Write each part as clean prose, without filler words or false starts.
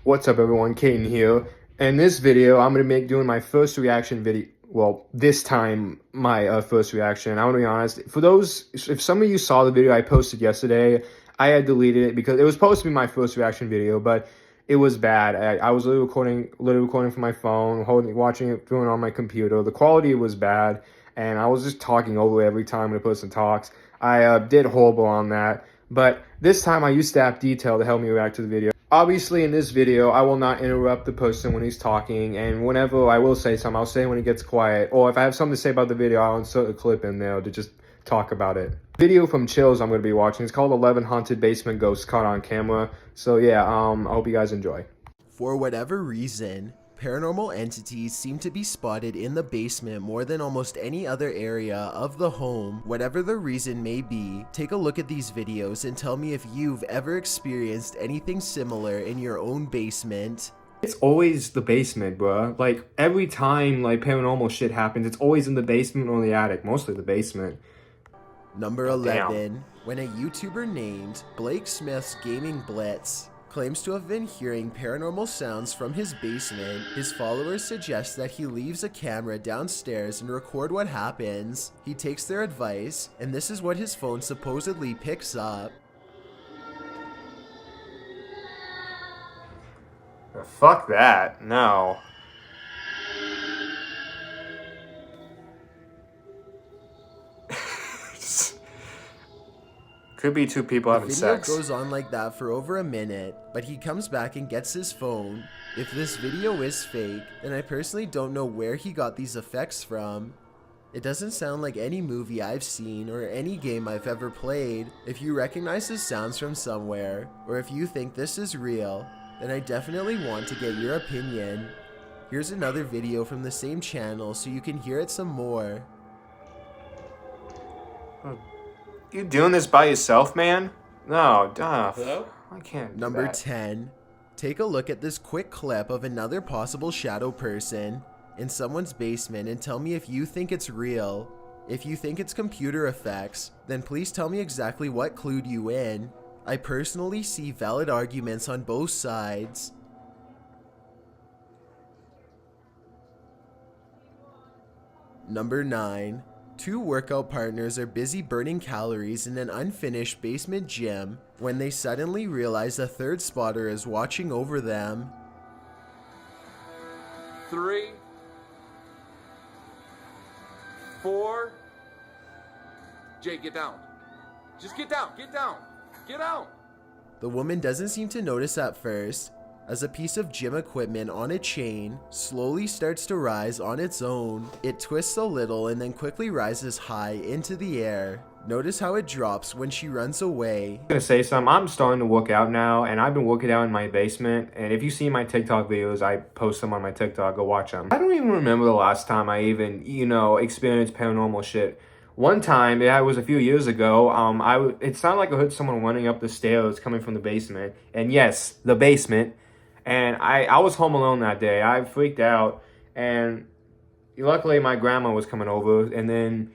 What's up everyone, Caden here. In this video, I'm going to be doing my first reaction video. Well, this time, my first reaction. I want to be honest. For those, if some of you saw the video I posted yesterday, I had deleted it because it was supposed to be my first reaction video, but it was bad. I was literally recording from my phone, watching it through it on my computer. The quality was bad, and I was just talking over every time the person talks. I did horrible on that, but this time I used App Detail to help me react to the video. Obviously, in this video, I will not interrupt the person when he's talking, and whenever I will say something, I'll say when he gets quiet, or if I have something to say about the video, I'll insert a clip in there to just talk about it. Video from Chills I'm going to be watching. It's called 11 Haunted Basement Ghosts Caught on Camera. So yeah, I hope you guys enjoy. For whatever reason, paranormal entities seem to be spotted in the basement more than almost any other area of the home. Whatever the reason may be, take a look at these videos and tell me if you've ever experienced anything similar in your own basement. It's always the basement, bruh. Like, every time, like, paranormal shit happens, it's always in the basement or the attic. Mostly the basement. Number 11. When a YouTuber named Blake Smith's Gaming Blitz claims to have been hearing paranormal sounds from his basement, his followers suggest that he leaves a camera downstairs and record what happens. He takes their advice, and this is what his phone supposedly picks up. Fuck that. No. Could be two people having sex. The video goes on like that for over a minute, but he comes back and gets his phone. If this video is fake, then I personally don't know where he got these effects from. It doesn't sound like any movie I've seen or any game I've ever played. If you recognize the sounds from somewhere, or if you think this is real, then I definitely want to get your opinion. Here's another video from the same channel so you can hear it some more. You doing this by yourself, man? No, duh. Hello? I can't do Number that. 10. Take a look at this quick clip of another possible shadow person in someone's basement and tell me if you think it's real. If you think it's computer effects, then please tell me exactly what clued you in. I personally see valid arguments on both sides. Number 9. Two workout partners are busy burning calories in an unfinished basement gym when they suddenly realize a third spotter is watching over them. 3, 4. Jay, get down. Just get down. Get down. Get out. The woman doesn't seem to notice at first, as a piece of gym equipment on a chain slowly starts to rise on its own. It twists a little and then quickly rises high into the air. Notice how it drops when she runs away. I'm gonna say something. I'm starting to work out now, and I've been working out in my basement. And if you see my TikTok videos, I post them on my TikTok. Go watch them. I don't even remember the last time I even, experienced paranormal shit. One time, it was a few years ago, it sounded like I heard someone running up the stairs coming from the basement. And yes, the basement. And I was home alone that day. I freaked out, and luckily my grandma was coming over, and then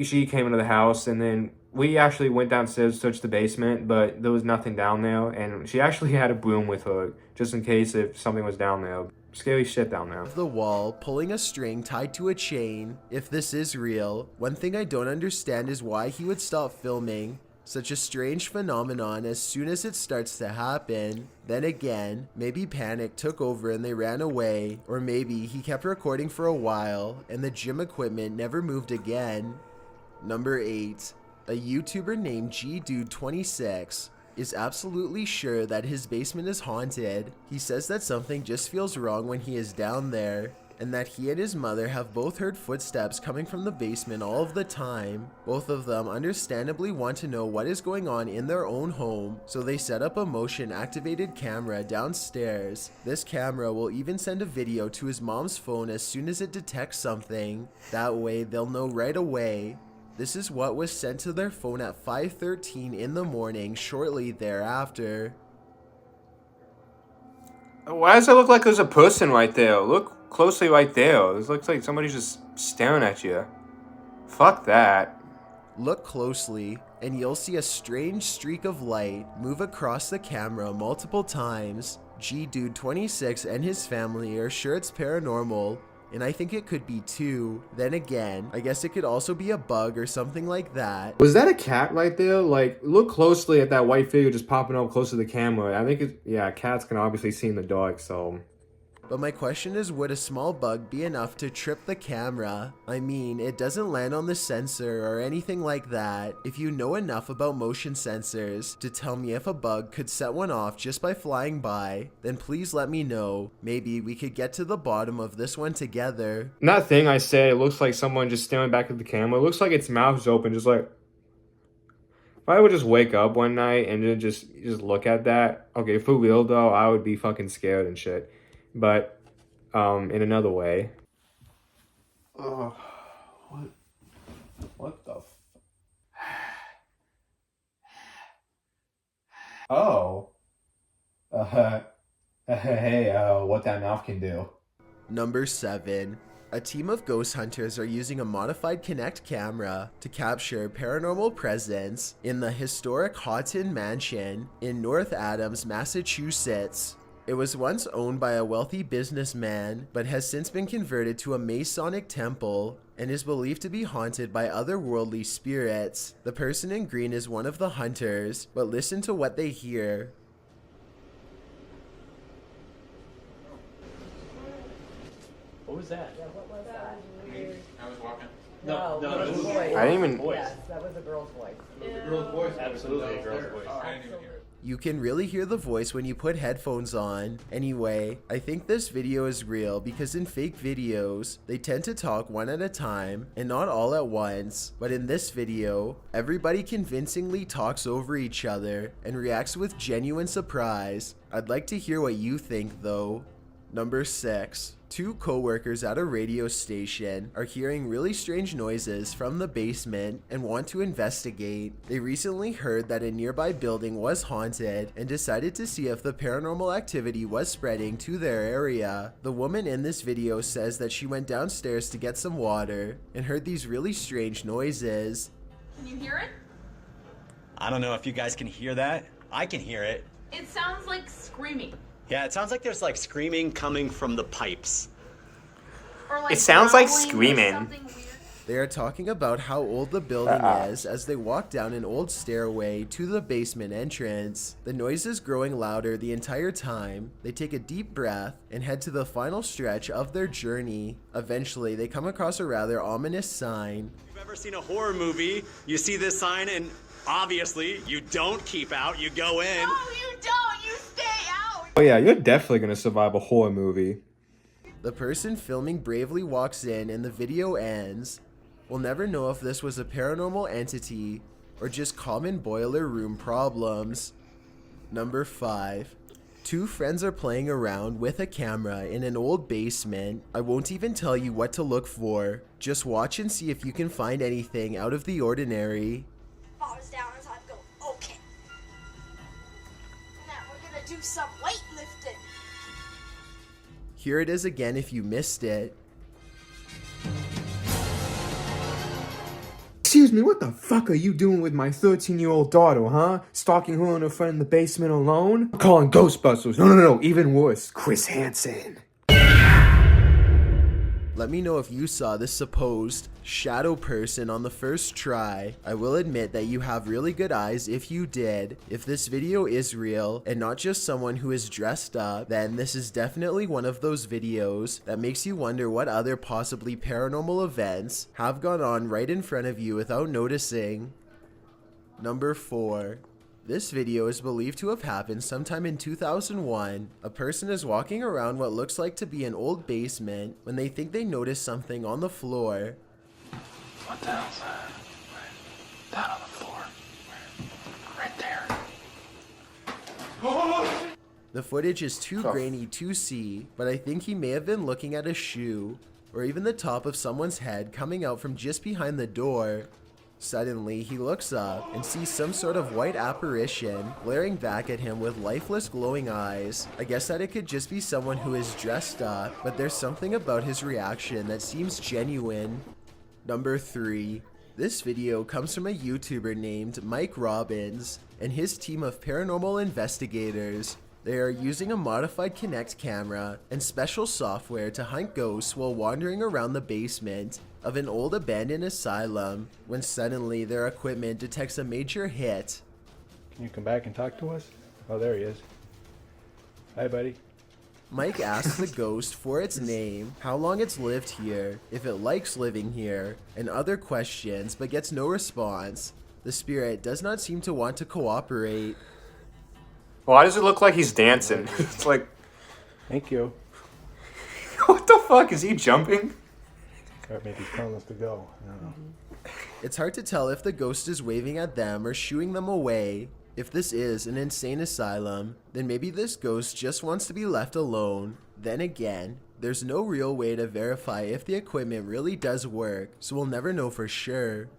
she came into the house, and then we actually went downstairs to search the basement, but there was nothing down there, and she actually had a broom with her, just in case if something was down there. Scary shit down there. The wall, pulling a string tied to a chain. If this is real, one thing I don't understand is why he would stop filming such a strange phenomenon as soon as it starts to happen. Then again, maybe panic took over and they ran away, or maybe he kept recording for a while and the gym equipment never moved again. Number 8. A YouTuber named GDude26 is absolutely sure that his basement is haunted. He says that something just feels wrong when he is down there, and that he and his mother have both heard footsteps coming from the basement all of the time. Both of them understandably want to know what is going on in their own home, so they set up a motion-activated camera downstairs. This camera will even send a video to his mom's phone as soon as it detects something. That way, they'll know right away. This is what was sent to their phone at 5:13 in the morning shortly thereafter. Why does it look like there's a person right there? Look closely right there. This looks like somebody's just staring at you. Fuck that. Look closely, and you'll see a strange streak of light move across the camera multiple times. G-Dude26 and his family are sure it's paranormal, and I think it could be too. Then again, I guess it could also be a bug or something like that. Was that a cat right there? Like, look closely at that white figure just popping up close to the camera. I think it's, yeah, cats can obviously see in the dark, so. But my question is, would a small bug be enough to trip the camera? I mean, it doesn't land on the sensor or anything like that. If you know enough about motion sensors to tell me if a bug could set one off just by flying by, then please let me know. Maybe we could get to the bottom of this one together. And that thing I said, it looks like someone just staring back at the camera. It looks like its mouth is open, just like. If I would just wake up one night and then just look at that, okay, for real though, I would be fucking scared and shit. But, in another way. What the Oh. Hey, what that mouth can do. Number 7. A team of ghost hunters are using a modified Kinect camera to capture paranormal presence in the historic Houghton Mansion in North Adams, Massachusetts. It was once owned by a wealthy businessman, but has since been converted to a Masonic temple and is believed to be haunted by otherworldly spirits. The person in green is one of the hunters, but listen to what they hear. What was that? Yeah, what was that? Weird. I was walking. No, No, it was voice. I didn't even- voice. Yes, that was a girl's voice. It was a girl's voice. Absolutely a girl's voice. Oh, I didn't even hear it. You can really hear the voice when you put headphones on. Anyway, I think this video is real because in fake videos, they tend to talk one at a time and not all at once. But in this video, everybody convincingly talks over each other and reacts with genuine surprise. I'd like to hear what you think though. Number 6. 2 co-workers at a radio station are hearing really strange noises from the basement and want to investigate. They recently heard that a nearby building was haunted and decided to see if the paranormal activity was spreading to their area. The woman in this video says that she went downstairs to get some water and heard these really strange noises. Can you hear it? I don't know if you guys can hear that. I can hear it. It sounds like screaming. Yeah, it sounds like there's like screaming coming from the pipes. Or like It sounds like growling or screaming. something weird. They are talking about how old the building is as they walk down an old stairway to the basement entrance. The noise is growing louder the entire time. They take a deep breath and head to the final stretch of their journey. Eventually, they come across a rather ominous sign. If you've ever seen a horror movie, you see this sign and obviously you don't keep out, you go in. No, you don't. You stay out. Oh yeah, you're definitely gonna survive a horror movie. The person filming bravely walks in and the video ends. We'll never know if this was a paranormal entity or just common boiler room problems. Number 5. 2 friends are playing around with a camera in an old basement. I won't even tell you what to look for. Just watch and see if you can find anything out of the ordinary. If I was down, I'd go, okay. Now we're gonna do some weightlifting. Here it is again if you missed it. Excuse me, what the fuck are you doing with my 13-year-old daughter, huh? Stalking her and her friend in the basement alone? I'm calling Ghostbusters. No, even worse. Chris Hansen. Let me know if you saw this supposed shadow person on the first try. I will admit that you have really good eyes if you did. If this video is real and not just someone who is dressed up, then this is definitely one of those videos that makes you wonder what other possibly paranormal events have gone on right in front of you without noticing. Number 4. This video is believed to have happened sometime in 2001. A person is walking around what looks like to be an old basement when they think they notice something on the floor. What the hell's that? That on the floor. Right there. The footage is too grainy to see, but I think he may have been looking at a shoe or even the top of someone's head coming out from just behind the door. Suddenly, he looks up and sees some sort of white apparition glaring back at him with lifeless glowing eyes. I guess that it could just be someone who is dressed up, but there's something about his reaction that seems genuine. Number 3. This video comes from a YouTuber named Mike Robbins and his team of paranormal investigators. They are using a modified Kinect camera and special software to hunt ghosts while wandering around the basement of an old abandoned asylum when suddenly their equipment detects a major hit. Can you come back and talk to us? Oh, there he is. Hi, buddy. Mike asks the ghost for its name, how long it's lived here, if it likes living here, and other questions, but gets no response. The spirit does not seem to want to cooperate. Why does it look like he's dancing? It's like, Thank you. what the fuck? Is he jumping? Or maybe he's telling us to go. I don't know. It's hard to tell if the ghost is waving at them or shooing them away. If this is an insane asylum, then maybe this ghost just wants to be left alone. Then again, there's no real way to verify if the equipment really does work, so we'll never know for sure.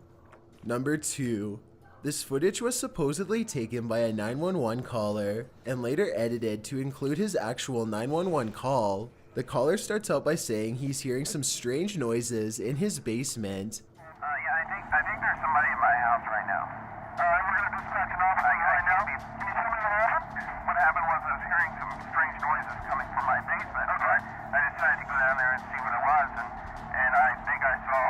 Number 2. This footage was supposedly taken by a 911 caller and later edited to include his actual 911 call. The caller starts out by saying he's hearing some strange noises in his basement. I think there's somebody in my house right now. We're going to dispatch an officer right now. Can you tell me what happened? What happened was I was hearing some strange noises coming from my basement. Okay. I decided to go down there and see what it was, and I think I saw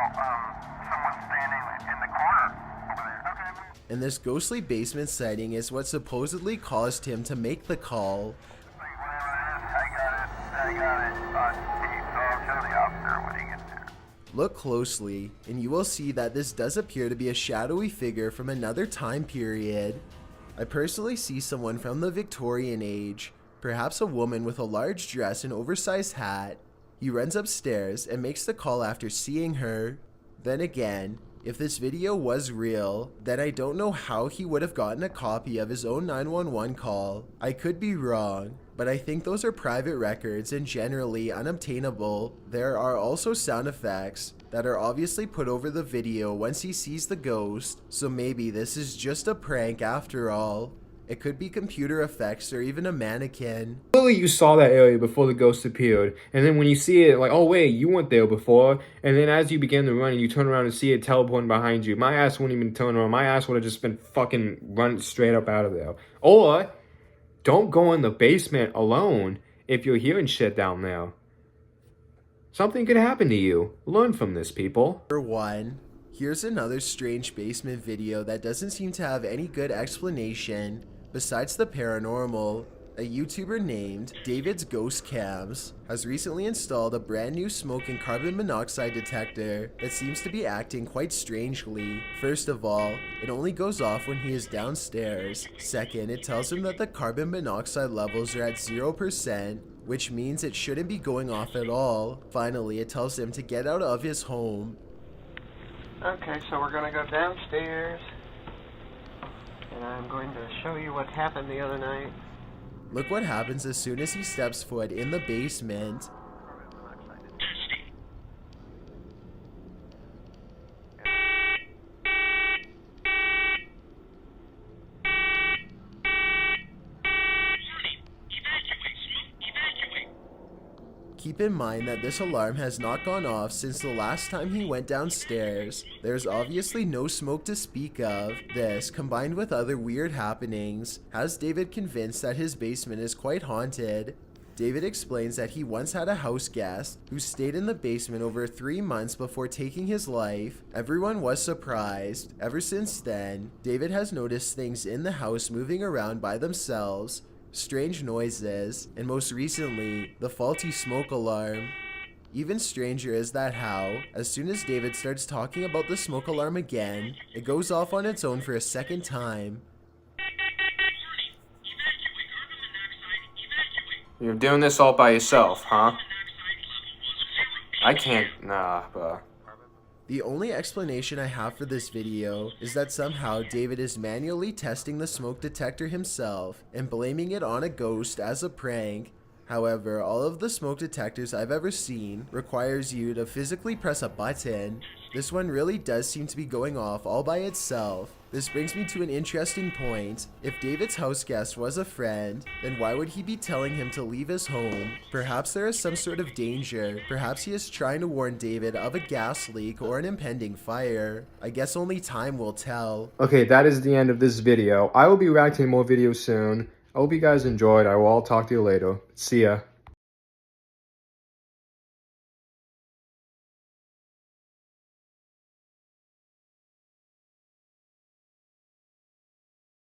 someone standing in the corner over there. Okay. And this ghostly basement sighting is what supposedly caused him to make the call. Whatever it is, I got it on tape, so I'll show the officer when he gets there. Look closely, and you will see that this does appear to be a shadowy figure from another time period. I personally see someone from the Victorian age, perhaps a woman with a large dress and oversized hat. He runs upstairs and makes the call after seeing her. Then again, if this video was real, then I don't know how he would have gotten a copy of his own 911 call. I could be wrong, but I think those are private records and generally unobtainable. There are also sound effects that are obviously put over the video once he sees the ghost, so maybe this is just a prank after all. It could be computer effects or even a mannequin. Clearly you saw that area before the ghost appeared, and then when you see it, like, oh wait, you weren't there before, and then as you begin to run and you turn around and see it teleporting behind you, my ass wouldn't even turn around, my ass would have just been fucking run straight up out of there. Or, don't go in the basement alone if you're hearing shit down there. Something could happen to you. Learn from this, people. For one, here's another strange basement video that doesn't seem to have any good explanation besides the paranormal. A YouTuber named David's Ghost Cams has recently installed a brand new smoke and carbon monoxide detector that seems to be acting quite strangely. First of all, it only goes off when he is downstairs. Second, it tells him that the carbon monoxide levels are at 0%, which means it shouldn't be going off at all. Finally, it tells him to get out of his home. Okay, so we're going to go downstairs, and I'm going to show you what happened the other night. Look what happens as soon as he steps foot in the basement. Keep in mind that this alarm has not gone off since the last time he went downstairs. There's obviously no smoke to speak of. This, combined with other weird happenings, has David convinced that his basement is quite haunted. David explains that he once had a house guest who stayed in the basement over 3 months before taking his life. Everyone was surprised. Ever since then, David has noticed things in the house moving around by themselves, strange noises, and most recently, the faulty smoke alarm. Even stranger is that how, as soon as David starts talking about the smoke alarm again, it goes off on its own for a second time. You're doing this all by yourself, huh? I can't, bruh. The only explanation I have for this video is that somehow David is manually testing the smoke detector himself and blaming it on a ghost as a prank. However, all of the smoke detectors I've ever seen requires you to physically press a button. This one really does seem to be going off all by itself. This brings me to an interesting point. If David's house guest was a friend, then why would he be telling him to leave his home? Perhaps there is some sort of danger. Perhaps he is trying to warn David of a gas leak or an impending fire. I guess only time will tell. Okay, that is the end of this video. I will be reacting to more videos soon. I hope you guys enjoyed. I will all talk to you later. See ya.